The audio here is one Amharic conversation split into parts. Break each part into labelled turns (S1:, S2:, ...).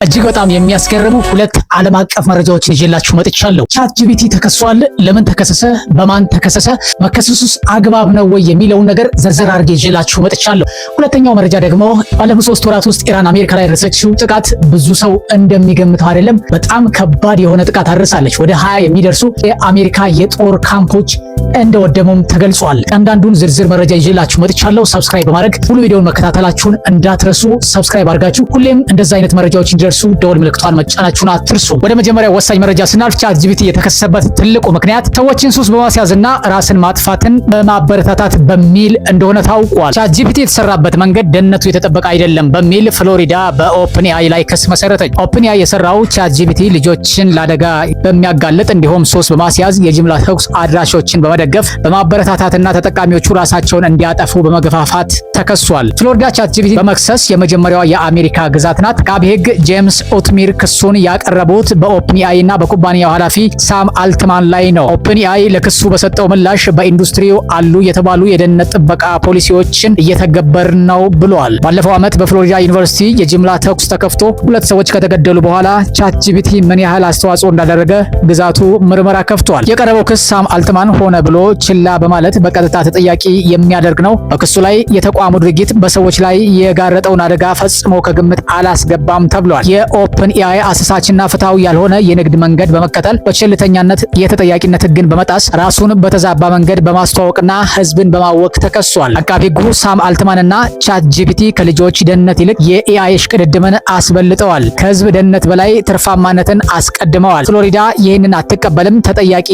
S1: እጅግ በጣም የሚያስገርሙ ሁለት ዓለም አቀፍ መረጃዎችን ይዤላችሁ መጥቻለሁ። ቻትጂፒቲ ተከሷል። ለምን ተከሰሰ? በማን ተከሰሰ? መከሰሱስ አግባብ ነው ወይ የሚለውን ነገር ዘርዘር አድርጌ ይዤላችሁ መጥቻለሁ። ሁለተኛው መረጃ ደግሞ ባለፉት 3 ወራት ውስጥ ኢራን አሜሪካ ላይ ያደረሰችው ጥቃት ብዙ ሰው እንደሚገምተው አይደለም። በጣም ከባድ የሆነ ጥቃት አድርሳለች። ወደ 20 የሚደርሱ የአሜሪካ የጦር ካምፖች እንደወደሙም ተገልጿል። አንዳንዱን ዝርዝር መረጃ ይዤላችሁ መጥቻለሁ። ሰብስክራይብ በማድረግ ሙሉ ቪዲዮውን መከታተላችሁን እንዳትረሱ። ሰብስክራይብ አድርጋችሁ ሁሌም እንደዛ አይነት መረጃዎች እንዲደርሱ ደወል ምልክቷን መጫናችሁን አትርሱ። ወደ መጀመሪያው ወሳኝ መረጃ ስናልፍ ቻትጂፒቲ የተከሰሰበት ትልቁ ምክንያት ሰዎችን ሱስ በማስያዝና ራስን ማጥፋትን በማበረታታት በሚል እንደሆነ ታውቋል። ቻትጂፒቲ የተሰራበት መንገድ ደህንነቱ የተጠበቀ አይደለም በሚል ፍሎሪዳ በኦፕንኤአይ ላይ ክስ መሰረተች። ኦፕንኤአይ የሰራው ቻትጂፒቲ ልጆችን ለአደጋ በሚያጋልጥ እንዲሁም ሱስ በማስያዝ የጅምላ ተኩስ አድራሾችን በመደገፍ በማበረታታትና ተጠቃሚዎቹ ራሳቸውን እንዲያጠፉ በመገፋፋት ተከሷል። ፍሎሪዳ ቻትጂፒቲ በመክሰስ የመጀመሪያዋ የአሜሪካ ግዛት ናት። አቃቤ ሕግ ጄምስ ኦትሚር ክሱን ያቀረቡት በኦፕንኤአይ እና በኩባንያው ኃላፊ ሳም አልትማን ላይ ነው። ኦፕንኤአይ ለክሱ በሰጠው ምላሽ በኢንዱስትሪው አሉ የተባሉ የደህንነት ጥበቃ ፖሊሲዎችን እየተገበርን ነው ብሏል። ባለፈው ዓመት በፍሎሪዳ ዩኒቨርሲቲ የጅምላ ተኩስ ተከፍቶ 2 ሰዎች ከተገደሉ በኋላ ቻትጂፒቲ ምን ያህል አስተዋጽኦ እንዳደረገ ግዛቱ ምርመራ ከፍቷል። የቀረበው ክስ ሳም አልትማን ሆነ ብሎ ችላ በማለት በቀጥታ ተጠያቂ የሚያደርግ ነው። በክሱ ላይ የተቋሙ ድርጊት በሰዎች ላይ የጋረጠውን አደጋ ፈጽሞ ከግምት አላስገባም ተብሏል። የኦፕንኤአይ አሳሳችና ፍትሃዊ ያልሆነ የንግድ መንገድ በመከተል በቸልተኛነት የተጠያቂነት ሕግን በመጣስ ራሱን በተዛባ መንገድ በማስተዋወቅና ሕዝብን በማወክ ተከሷል። አቃቤ ሕጉ ሳም አልትማንና ቻትጂፒቲ ከልጆች ደህንነት ይልቅ የኤአይ እሽቅድድምን አስበልጠዋል። ከሕዝብ ደህንነት በላይ ትርፋማነትን አስቀድመዋል። ፍሎሪዳ ይህንን አትቀበልም፣ ተጠያቂ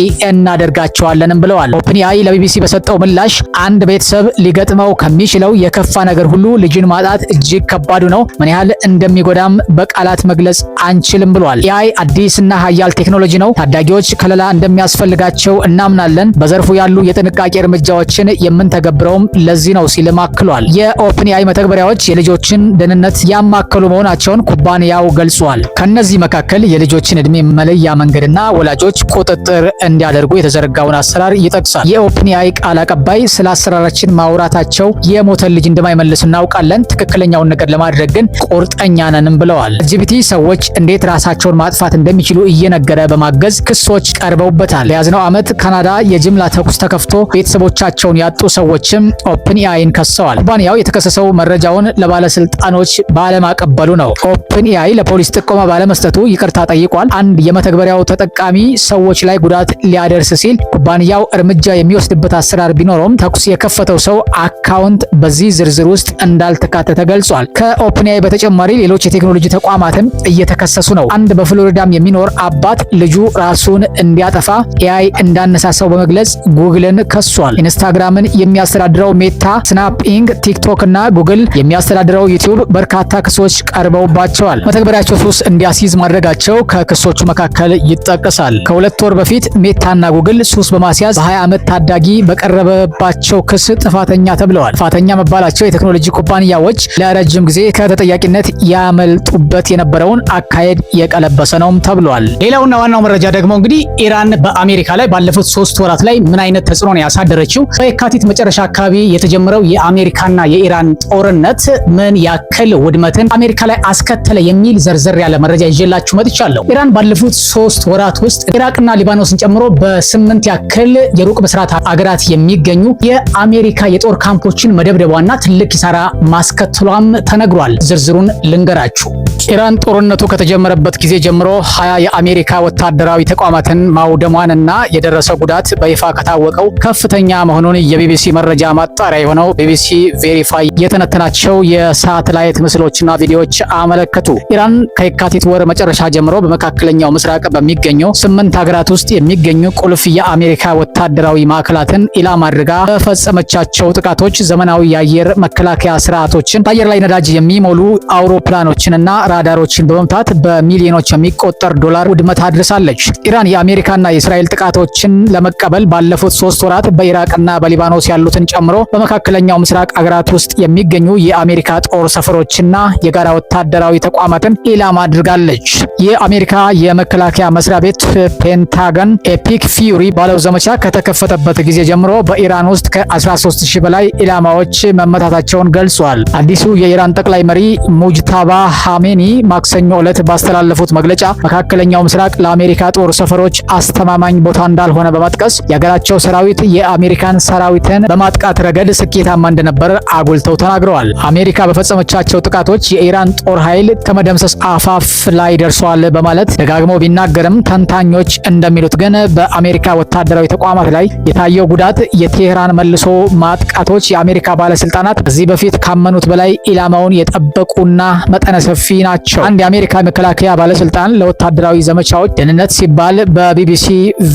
S1: እናደርጋቸዋለንም ብለዋል። ኦፕንኤአይ ለቢቢሲ በሰጠው ምላሽ አንድ ቤተሰብ ሊገጥመው ከሚችለው የከፋ ነገር ሁሉ ልጅን ማጣት እጅግ ከባዱ ነው፣ ምን ያህል እንደሚጎዳም በቃላት መግለጽ አንችልም ብሏል። ኤአይ አዲስና ሀያል ቴክኖሎጂ ነው። ታዳጊዎች ከለላ እንደሚያስፈልጋቸው እናምናለን። በዘርፉ ያሉ የጥንቃቄ እርምጃዎችን የምንተገብረውም ለዚህ ነው ሲልም አክሏል። የኦፕንኤአይ መተግበሪያዎች የልጆችን ደህንነት ያማከሉ መሆናቸውን ኩባንያው ገልጿል። ከነዚህ መካከል የልጆችን እድሜ መለያ መንገድና ወላጆች ቁጥጥር እንዲያደርጉ የተዘረጋውን አሰራር ይጠቅሳል። የኦፕንኤአይ ቃል አቀባይ ስለ አሰራራችን ማውራታቸው የሞተን ልጅ እንደማይመልስ እናውቃለን፣ ትክክለኛውን ነገር ለማድረግ ግን ቁርጠኛ ነንም ብለዋል። ቻትጂፒቲ ሰዎች እንዴት ራሳቸውን ማጥፋት እንደሚችሉ እየነገረ በማገዝ ክሶች ቀርበውበታል። በያዝነው ዓመት ካናዳ የጅምላ ተኩስ ተከፍቶ ቤተሰቦቻቸውን ያጡ ሰዎችም ኦፕንኤአይን ከሰዋል። ኩባንያው የተከሰሰው መረጃውን ለባለስልጣኖች ባለማቀበሉ ነው። ኦፕንኤአይ ለፖሊስ ጥቆማ ባለመስጠቱ ይቅርታ ጠይቋል። አንድ የመተግበሪያው ተጠቃሚ ሰዎች ላይ ጉዳት ሊያደርስ ሲል ኩባንያው እርምጃ የሚወስድበት አሰራር ቢኖረውም ተኩስ የከፈተው ሰው አካውንት በዚህ ዝርዝር ውስጥ እንዳልተካተተ ገልጿል። ከኦፕንኤአይ በተጨማሪ ሌሎች የቴክኖሎጂ ተቋማትም እየተከሰሱ ነው። አንድ በፍሎሪዳም የሚኖር አባት ልጁ ራሱን እንዲያጠፋ ኤአይ እንዳነሳሳው በመግለጽ ጉግልን ከሷል። ኢንስታግራምን የሚያስተዳድረው ሜታ፣ ስናፕኢንግ፣ ቲክቶክ እና ጉግል የሚያስተዳድረው ዩቲዩብ በርካታ ክሶች ቀርበውባቸዋል። መተግበሪያቸው ሱስ እንዲያስይዝ ማድረጋቸው ከክሶቹ መካከል ይጠቀሳል። ከ2 ወር በፊት ሜታና ጉግል ሱስ በማስያዝ በ20 ዓመት ታዳጊ በቀረበባቸው ክስ ጥፋተኛ ተብለዋል። ጥፋተኛ መባላቸው የቴክኖሎጂ ኩባንያዎች ለረጅም ጊዜ ከተጠያቂነት ያመልጡበት የነበረውን አካሄድ የቀለበሰ ነውም ተብሏል። ሌላውና ዋናው መረጃ ደግሞ እንግዲህ ኢራን በአሜሪካ ላይ ባለፉት 3 ወራት ላይ ምን አይነት ተጽዕኖ ነው ያሳደረችው? በየካቲት መጨረሻ አካባቢ የተጀመረው የአሜሪካና የኢራን ጦርነት ምን ያክል ውድመትን አሜሪካ ላይ አስከተለ የሚል ዘርዘር ያለ መረጃ ይዤላችሁ መጥቻለሁ። ኢራን ባለፉት 3 ወራት ውስጥ ኢራቅና ሊባኖስን ጨምሮ በ8 ያክል የሩቅ ምስራቅ አገራት የሚገኙ የአሜሪካ የጦር ካምፖችን መደብደቧና ትልቅ ኪሳራ ማስከተሏም ተነግሯል። ዝርዝሩን ልንገራችሁ። ኢራን ጦርነቱ ከተጀመረበት ጊዜ ጀምሮ 20 የአሜሪካ ወታደራዊ ተቋማትን ማውደሟንና የደረሰው ጉዳት በይፋ ከታወቀው ከፍተኛ መሆኑን የቢቢሲ መረጃ ማጣሪያ የሆነው ቢቢሲ ቬሪፋይ የተነተናቸው የሳተላይት ምስሎችና ቪዲዮዎች አመለከቱ። ኢራን ከየካቲት ወር መጨረሻ ጀምሮ በመካከለኛው ምስራቅ በሚገኙ 8 ሀገራት ውስጥ የሚገኙ ቁልፍ የአሜሪካ ወታደራዊ ማዕከላትን ኢላማ አድርጋ በፈጸመቻቸው ጥቃቶች ዘመናዊ የአየር መከላከያ ስርዓቶችን፣ በአየር ላይ ነዳጅ የሚሞሉ አውሮፕላኖችንና ራዳሮችን በመምታት በሚሊዮኖች የሚቆጠር ዶላር ውድመት አድርሳለች። ኢራን የአሜሪካና የእስራኤል ጥቃቶችን ለመቀበል ባለፉት 3 ወራት በኢራቅና በሊባኖስ ያሉትን ጨምሮ በመካከለኛው ምስራቅ አገራት ውስጥ የሚገኙ የአሜሪካ ጦር ሰፈሮችና የጋራ ወታደራዊ ተቋማትን ኢላማ አድርጋለች። የአሜሪካ የመከላከያ መስሪያ ቤት ፔንታገን ኤፒክ ፊውሪ ባለው ዘመቻ ከተከፈተበት ጊዜ ጀምሮ በኢራን ውስጥ ከ13000 በላይ ኢላማዎች መመታታቸውን ገልጿል። አዲሱ የኢራን ጠቅላይ መሪ ሙጅታባ ሐሜኒ ማክሰኞ ዕለት ባስተላለፉት መግለጫ መካከለኛው ምስራቅ ለአሜሪካ ጦር ሰፈሮች አስተማማኝ ቦታ እንዳልሆነ በመጥቀስ የሀገራቸው ሰራዊት የአሜሪካን ሰራዊትን በማጥቃት ረገድ ስኬታማ እንደነበር አጉልተው ተናግረዋል። አሜሪካ በፈጸመቻቸው ጥቃቶች የኢራን ጦር ኃይል ከመደምሰስ አፋፍ ላይ ደርሷል በማለት ደጋግመው ቢናገርም ተንታኞች እንደሚሉት ግን በአሜሪካ ወታደራዊ ተቋማት ላይ የታየው ጉዳት የቴህራን መልሶ ማጥቃቶች የአሜሪካ ባለስልጣናት ከዚህ በፊት ካመኑት በላይ ኢላማውን የጠበቁና መጠነ ሰፊ ናቸው። አንድ የአሜሪካ መከላከያ ባለስልጣን ለወታደራዊ ዘመቻዎች ደህንነት ሲባል በቢቢሲ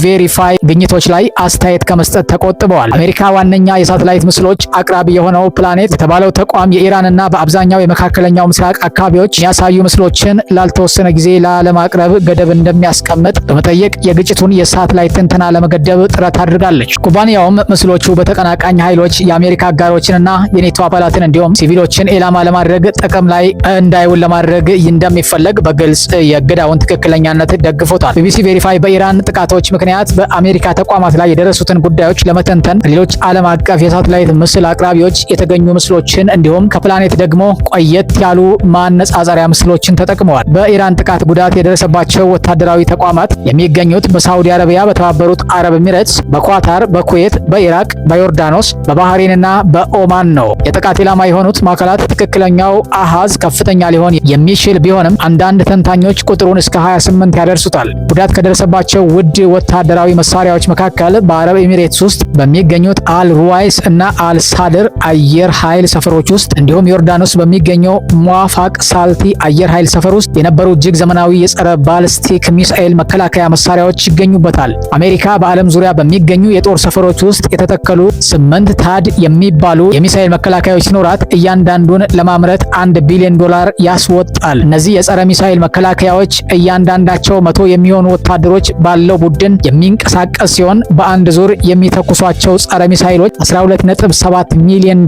S1: ቬሪፋይ ግኝቶች ላይ አስተያየት ከመስጠት ተቆጥበዋል። አሜሪካ ዋነኛ የሳተላይት ምስሎች አቅራቢ የሆነው ፕላኔት የተባለው ተቋም የኢራንና በአብዛኛው የመካከለኛው ምስራቅ አካባቢዎች የሚያሳዩ ምስሎችን ላልተወሰነ ጊዜ ላለማቅረብ ገደብ እንደሚያስቀምጥ በመጠየቅ የግጭቱን የሳተላይት ትንተና ለመገደብ ጥረት አድርጋለች። ኩባንያውም ምስሎቹ በተቀናቃኝ ኃይሎች የአሜሪካ አጋሮችንና የኔቶ አባላትን እንዲሁም ሲቪሎችን ኢላማ ለማድረግ ጥቅም ላይ እንዳይውል ለማድረግ እንደሚፈለግ በግልጽ የእገዳውን ትክክለኛነት ደግፎታል። ቢቢሲ ቬሪፋይ በኢራን ጥቃቶች ምክንያት በአሜሪካ ተቋማት ላይ የደረሱትን ጉዳዮች ለመተንተን ከሌሎች ዓለም አቀፍ የሳተላይት ምስል አቅራቢዎች የተገኙ ምስሎችን እንዲሁም ከፕላኔት ደግሞ ቆየት ያሉ ማነጻጸሪያ ምስሎችን ተጠቅመዋል። በኢራን ጥቃት ጉዳት የደረሰባቸው ወታደራዊ ተቋማት የሚገኙት በሳዑዲ አረቢያ፣ በተባበሩት አረብ ኤሚሬትስ፣ በኳታር፣ በኩዌት፣ በኢራቅ፣ በዮርዳኖስ፣ በባህሬንና በኦማን ነው። የጥቃት ኢላማ የሆኑት ማዕከላት ትክክለኛው አሃዝ ከፍተኛ ሊሆን የሚችል ቢሆንም አንዳንድ ተንታኞች ቁጥሩን እስከ 28 ያደርሱታል። ጉዳት ከደረሰባቸው ውድ ወታደራዊ መሳሪያዎች መካከል በአረብ ኤሚሬትስ ውስጥ በሚገኙት አል ሩዋይስ እና አል ሳድር አየር ኃይል ሰፈሮች ውስጥ እንዲሁም ዮርዳኖስ በሚገኘው ሙዋፋቅ ሳልቲ አየር ኃይል ሰፈር ውስጥ የነበሩ እጅግ ዘመናዊ የጸረ ባሊስቲክ ሚሳኤል መከላከያ መሳሪያዎች ይገኙበታል። አሜሪካ በዓለም ዙሪያ በሚገኙ የጦር ሰፈሮች ውስጥ የተተከሉ 8 ታድ የሚባሉ የሚሳኤል መከላከያዎች ሲኖራት እያንዳንዱን ለማምረት $1 ቢሊዮን ያስወጣል። እነዚህ የጸረ ሚሳኤል መከላከያዎች እያንዳንዳቸው 100 የሚሆኑ ወታደሮች ባለው ቡድን የሚንቀሳቀስ ሲሆን በአንድ ዙር የሚተኩሷቸው ጸረ ሚሳኤሎች $12.7 ሚሊዮን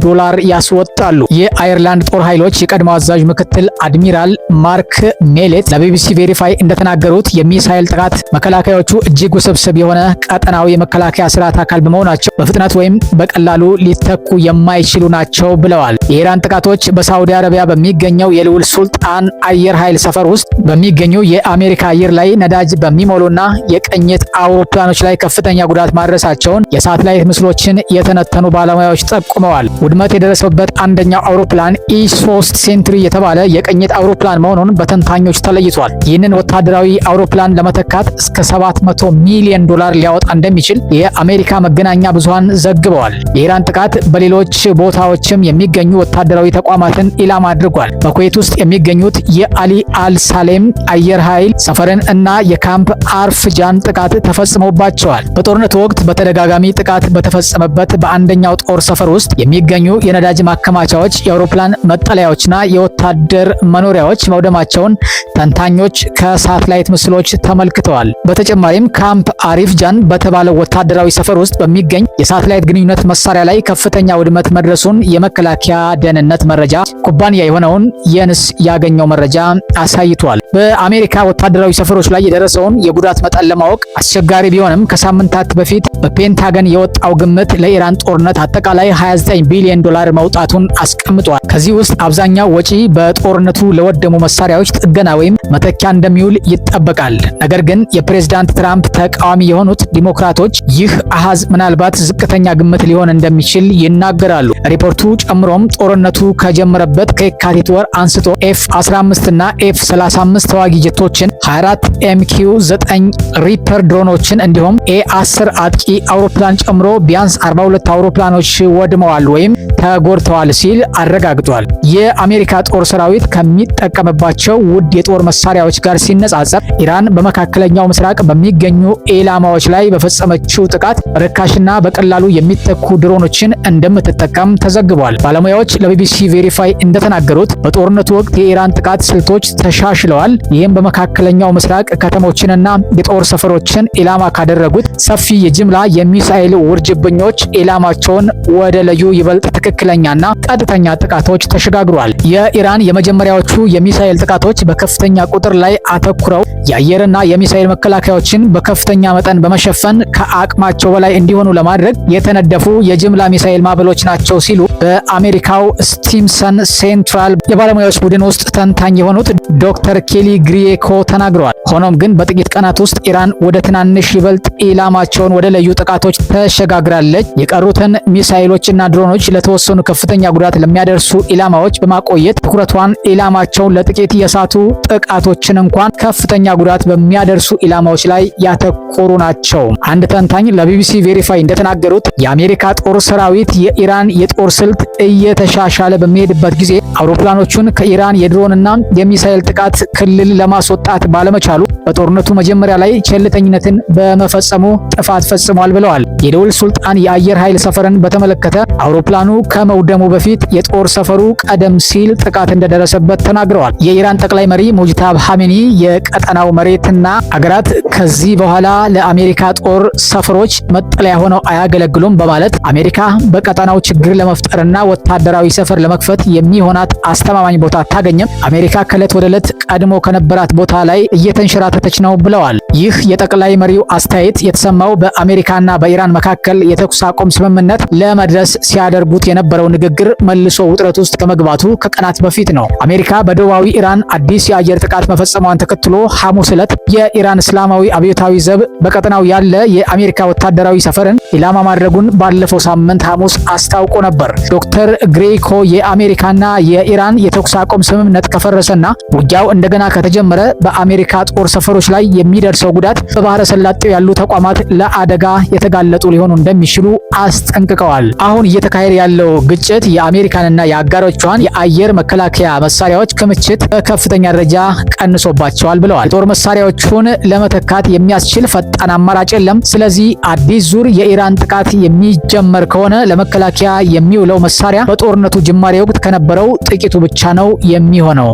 S1: ያስወጣሉ። የአየርላንድ ጦር ኃይሎች የቀድሞ አዛዥ ምክትል አድሚራል ማርክ ሜሌት ለቢቢሲ ቬሪፋይ እንደተናገሩት የሚሳኤል ጥቃት መከላከያዎቹ እጅግ ውስብስብ የሆነ ቀጠናዊ የመከላከያ ስርዓት አካል በመሆናቸው በፍጥነት ወይም በቀላሉ ሊተኩ የማይችሉ ናቸው ብለዋል። የኢራን ጥቃቶች በሳዑዲ አረቢያ በሚገኘው የልዑል ሱልጣን አየር ኃይል ሰፈር ውስጥ በሚገኙ የአሜሪካ አየር ላይ ነዳጅ በሚሞሉና የቅኝት አውሮፕላኖች ላይ ከፍተኛ ጉዳት ማድረሳቸውን የሳተላይት ምስሎችን የተነተኑ ባለሙያዎች ጠቁመዋል። ውድመት የደረሰበት አንደኛው አውሮፕላን E3 ሴንትሪ የተባለ የቅኝት አውሮፕላን መሆኑን በተንታኞች ተለይቷል። ይህንን ወታደራዊ አውሮፕላን ለመተካት እስከ $700 ሚሊዮን ሊያወጣ እንደሚችል የአሜሪካ መገናኛ ብዙሃን ዘግበዋል። የኢራን ጥቃት በሌሎች ቦታዎችም የሚገኙ ወታደራዊ ተቋማትን ኢላማ አድርጓል። በኩዌት ውስጥ የሚገኙት የአሊ አል ሳሌም አየር ኃይል ሰፈርን እና የካምፕ አርፍጃን ጥቃት ተፈጽሞባቸዋል። በጦርነቱ ወቅት በተደጋጋሚ ጥቃት በተፈጸመበት በአንደኛው ጦር ሰፈር ውስጥ የሚገኙ የነዳጅ ማከማቻዎች፣ የአውሮፕላን መጠለያዎችና የወታደር መኖሪያዎች መውደማቸውን ተንታኞች ከሳተላይት ምስሎች ተመልክተዋል። በተጨማሪም ካምፕ አሪፍጃን በተባለው ወታደራዊ ሰፈር ውስጥ በሚገኝ የሳተላይት ግንኙነት መሳሪያ ላይ ከፍተኛ ውድመት መድረሱን የመከላከያ ደህንነት መረጃ ኩባንያ የሆነውን የንስ ያገኘው መረጃ አሳይቷል። በአሜሪካ ወታደራዊ ሰፈሮች ላይ የደረሰውን የጉዳት መጠን ለማወቅ አስቸጋሪ ቢሆንም ከሳምንታት በፊት በፔንታገን የወጣው ግምት ለኢራን ጦርነት አጠቃላይ $29 ቢሊዮን መውጣቱን አስቀምጧል። ከዚህ ውስጥ አብዛኛው ወጪ በጦርነቱ ለወደሙ መሳሪያዎች ጥገና ወይም መተኪያ እንደሚውል ይጠበቃል። ነገር ግን የፕሬዝዳንት ትራምፕ ተቃዋሚ የሆኑት ዲሞክራቶች ይህ አሃዝ ምናልባት ዝቅተኛ ግምት ሊሆን እንደሚችል ይናገራሉ። ሪፖርቱ ጨምሮም ጦርነቱ ከጀመረበት ከየካቲት ወር አንስቶ F-15 እና F-35 ተዋጊ ጀቶችን፣ 24 MQ-9 ሪፐር ድሮኖችን እንዲሁም A-10 አጥቂ አውሮፕላን ጨምሮ ቢያንስ 42 አውሮፕላኖች ወድመዋል ወይም ተጎድተዋል ሲል አረጋግጧል። የአሜሪካ ጦር ሰራዊት ከሚጠቀምባቸው ውድ የጦር መሳሪያዎች ጋር ሲነጻጸር ኢራን በመካከለኛው ምስራቅ በሚገኙ ኢላማዎች ላይ በፈጸመችው ጥቃት ርካሽና በቀላሉ የሚተኩ ድሮኖችን እንደምትጠቀም ተዘግቧል። ባለሙያዎች ለቢቢሲ ቬሪፋይ እንደተናገሩት በጦርነቱ ወቅት የኢራን ጥቃት ስልቶች ተሻሽለዋል። ይህም በመካከለኛው ምስራቅ ከተሞችንና የጦር ሰፈሮችን ኢላማ ካደረጉት ሰፊ የጅምላ የሚሳኤል ውርጅብኞች ኢላማቸውን ወደ ለዩ ይበልጥ ትክክለኛና ቀጥተኛ ጥቃቶች ተሸጋግሯል። የኢራን የመጀመሪያዎቹ የሚሳኤል ጥቃቶች በከፍተኛ ቁጥር ላይ አተኩረው የአየርና የሚሳኤል መከላከያዎችን በከፍተኛ መጠን በመሸፈን ከአቅማቸው በላይ እንዲሆኑ ለማድረግ የተነደፉ የጅምላ ሚሳኤል ማዕበሎች ናቸው ሲሉ በአሜሪካው ስቲምሰን ሴንትራል የባለሙያዎች ቡድን ውስጥ ተንታኝ የሆኑት ዶክተር ኬሊ ግሪየኮ ተናግረዋል። ሆኖም ግን በጥቂት ቀናት ውስጥ ኢራን ወደ ትናንሽ ይበልጥ ኢላማቸውን ወደ ለዩ ጥቃቶች ተሸጋግራለች። የቀሩትን ሚሳኤሎችና ድሮኖች ለተወሰኑ ከፍተኛ ጉዳት ለሚያደርሱ ኢላማዎች በማቆየት ትኩረቷን ኢላማቸውን ለጥቂት የሳቱ ጥቃቶችን እንኳን ከፍተኛ ጉዳት በሚያደርሱ ኢላማዎች ላይ ያተኮሩ ናቸው። አንድ ተንታኝ ለቢቢሲ ቬሪፋይ እንደተናገሩት የአሜሪካ ጦር ሰራዊት የኢራን የጦር ስልት እየተሻሻለ በሚሄድበት ጊዜ አውሮፕላኖቹን ከኢራን የድሮንና የሚሳኤል ጥቃት ክልል ለማስወጣት ባለመቻሉ በጦርነቱ መጀመሪያ ላይ ቸልተኝነትን በመፈጸሙ ጥፋት ፈጽሟል ብለዋል። የደውል ሱልጣን የአየር ኃይል ሰፈርን በተመለከተ አውሮፕላኑ ከመውደሙ በፊት የጦር ሰፈሩ ቀደም ሲል ጥቃት እንደደረሰበት ተናግረዋል። የኢራን ጠቅላይ መሪ ሙጅታባ ኻሜኒ የቀጠናው መሬትና አገራት ከዚህ በኋላ ለአሜሪካ ጦር ሰፈሮች መጠለያ ሆነው አያገለግሉም በማለት አሜሪካ በቀጠናው ችግር ለመፍጠርና ወታደራዊ ሰፈር ለመክፈት የሚሆናት አስተማማኝ ቦታ አታገኝም። አሜሪካ ከዕለት ወደ ዕለት ቀድሞ ከነበራት ቦታ ላይ እየተንሸራተተች ነው ብለዋል። ይህ የጠቅላይ መሪው አስተያየት የተሰማው በአሜሪካና በኢራን መካከል የተኩስ አቁም ስምምነት ለመድረስ ሲያደርጉት የነበረው ንግግር መልሶ ውጥረት ውስጥ ከመግባቱ ከቀናት በፊት ነው። አሜሪካ በደቡባዊ ኢራን አዲስ የአየር ጥቃት መፈጸሟን ተከትሎ ሐሙስ ዕለት የኢራን እስላማዊ አብዮታዊ ዘብ በቀጠናው ያለ የአሜሪካ ወታደራዊ ሰፈርን ኢላማ ማድረጉን ባለፈው ሳምንት ሐሙስ አስታውቆ ነበር። ዶክተር ግሬይኮ የአሜሪካና የኢራን የተኩስ አቁም ስምምነት ከፈረሰና ውጊያው እንደገና ከተጀመረ በአሜሪካ ጦር ሰፈሮች ላይ የሚደርሰው ጉዳት በባህረ ሰላጤው ያሉ ተቋማት ለአደጋ የተጋለጡ ሊሆኑ እንደሚችሉ አስጠንቅቀዋል። አሁን እየተካሄደ ያለው ግጭት የአሜሪካንና የአጋሮቿን የአየር መከላከያ መሳሪያዎች ክምችት በከፍተኛ ደረጃ ቀንሶባቸዋል ብለዋል። የጦር መሳሪያዎቹን ለመተካት የሚያስችል ፈጣን አማራጭ የለም። ስለዚህ አዲስ ዙር የኢራን ጥቃት የሚጀመር ከሆነ ለመከላከያ የሚውለው መሳሪያ በጦርነቱ ጅማሬ ወቅት ከነበረው ጥቂቱ ብቻ ነው የሚሆነው።